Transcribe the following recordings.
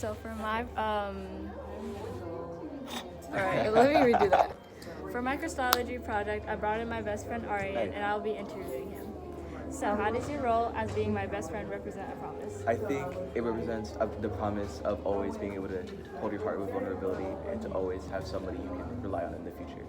So for my all right, let me redo that. For my Christology project, I brought in my best friend Aryan, and I'll be interviewing him. So how does your role as being my best friend represent a promise? I think it represents the promise of always being able to hold your heart with vulnerability and to always have somebody you can rely on in the future.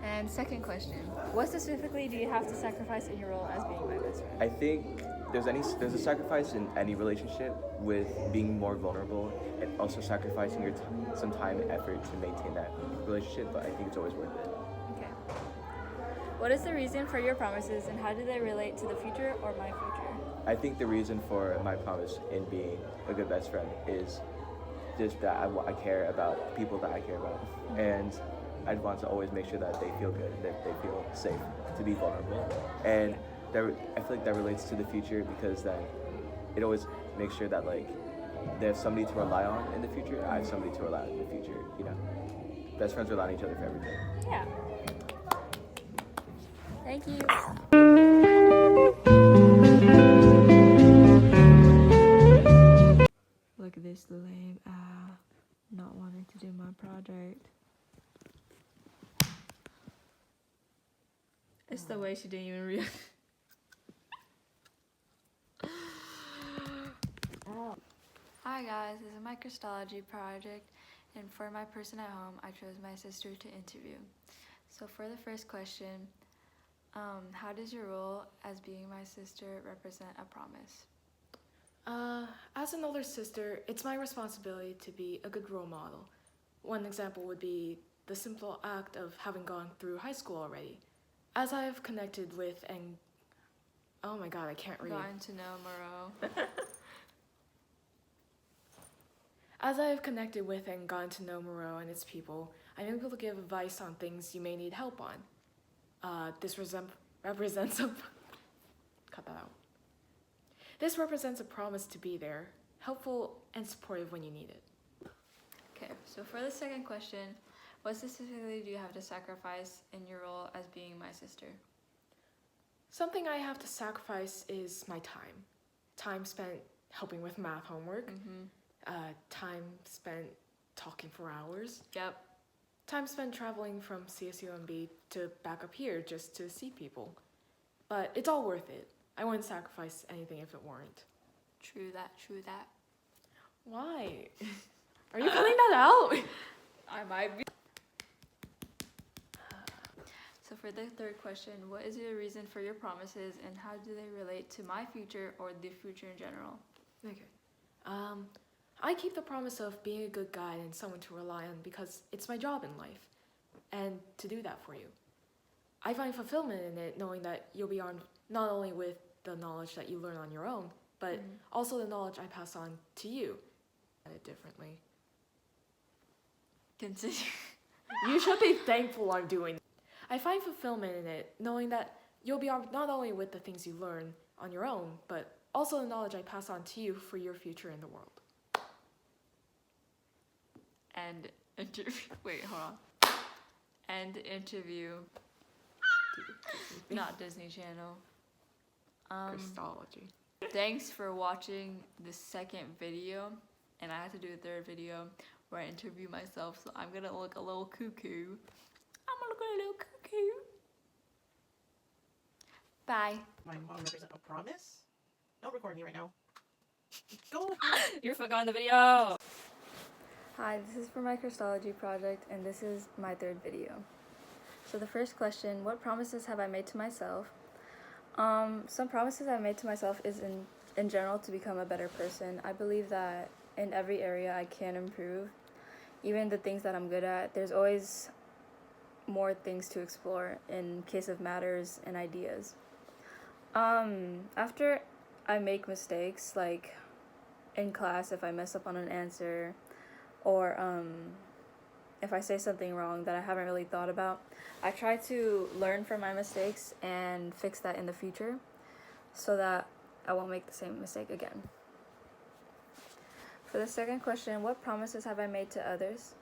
And second question, what specifically do you have to sacrifice in your role as being my best friend? I think there's a sacrifice in any relationship with being more vulnerable and also sacrificing some time and effort to maintain that relationship, but I think it's always worth it. Okay. What is the reason for your promises and how do they relate to the future or my future? I think the reason for my promise in being a good best friend is just that I care about people that I care about, and I want to always make sure that they feel good and that they feel safe to be vulnerable. And I feel like that relates to the future because then it always makes sure that like there's somebody to rely on in the future. I have somebody to rely on in the future. You know, best friends rely on each other for everything. Yeah. Thank you. Look at this lame not wanting to do my project. It's the way she didn't even realize. Hi guys, this is my Christology project, and for my person at home, I chose my sister to interview. So for the first question, how does your role as being my sister represent a promise? As an older sister, it's my responsibility to be a good role model. One example would be the simple act of having gone through high school already. As I have connected with and... Oh my god, I can't read. Gotten to know Moreau. As I have connected with and gotten to know Moreau and its people, I'm able to give advice on things you may need help on. This represents a... Cut that out. This represents a promise to be there, helpful and supportive when you need it. Okay, so for the second question, what specifically do you have to sacrifice in your role as being my sister? Something I have to sacrifice is my time. Time spent helping with math homework. Time spent talking for hours. Yep. Time spent traveling from CSUMB to back up here just to see people. But it's all worth it. I wouldn't sacrifice anything if it weren't. True that, true that. Why? Are you cutting that out? I might be. So for the third question, what is your reason for your promises and how do they relate to my future or the future in general? Okay. I keep the promise of being a good guide and someone to rely on because it's my job in life, and to do that for you. I find fulfillment in it knowing that you'll be armed not only with the knowledge that you learn on your own, but also the knowledge I pass on to you. It differently. Continue. You should be thankful I'm doing it. I find fulfillment in it knowing that you'll be armed not only with the things you learn on your own, but also the knowledge I pass on to you for your future in the world. And wait, hold on. And interview. Not Disney Channel. Christology. Thanks for watching the second video, and I have to do a third video where I interview myself, so I'm gonna look a little cuckoo. Bye. My mom represent a promise? Don't record me right now. Go! Your foot got in the video! Hi, this is for my Christology project, and this is my third video. So the first question, what promises have I made to myself? Some promises I've made to myself is in general to become a better person. I believe that in every area I can improve. Even the things that I'm good at, there's always more things to explore in case of matters and ideas. After I make mistakes, like in class if I mess up on an answer, or if I say something wrong that I haven't really thought about, I try to learn from my mistakes and fix that in the future so that I won't make the same mistake again. For the second question, what promises have I made to others?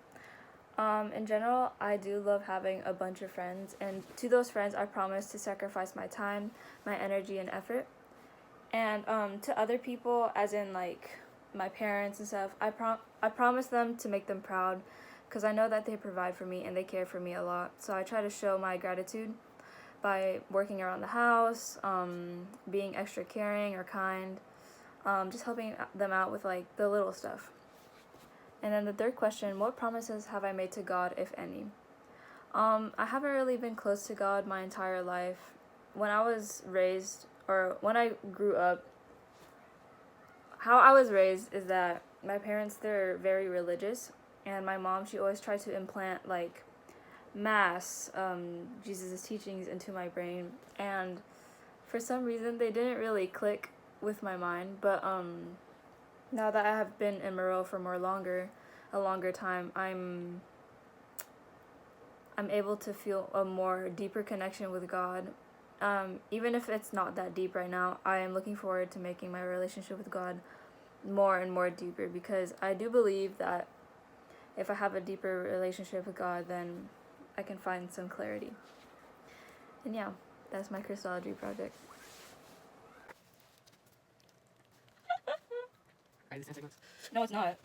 In general, I do love having a bunch of friends, and to those friends I promise to sacrifice my time, my energy, and effort. And to other people, as in like my parents and stuff, I promise them to make them proud because I know that they provide for me and they care for me a lot. So I try to show my gratitude by working around the house, being extra caring or kind, just helping them out with like the little stuff. And then the third question, what promises have I made to God, if any? I haven't really been close to God my entire life. When I was raised, or when I grew up, how I was raised is that my parents, they're very religious, and my mom, she always tried to implant like mass, Jesus' teachings into my brain, and for some reason they didn't really click with my mind, but now that I have been in Merrill for a longer time, I'm able to feel a more deeper connection with God. Even if it's not that deep right now, I am looking forward to making my relationship with God more and more deeper, because I do believe that if I have a deeper relationship with God, then I can find some clarity. And yeah, that's my Christology project. Alright, this 10 seconds. No, it's not.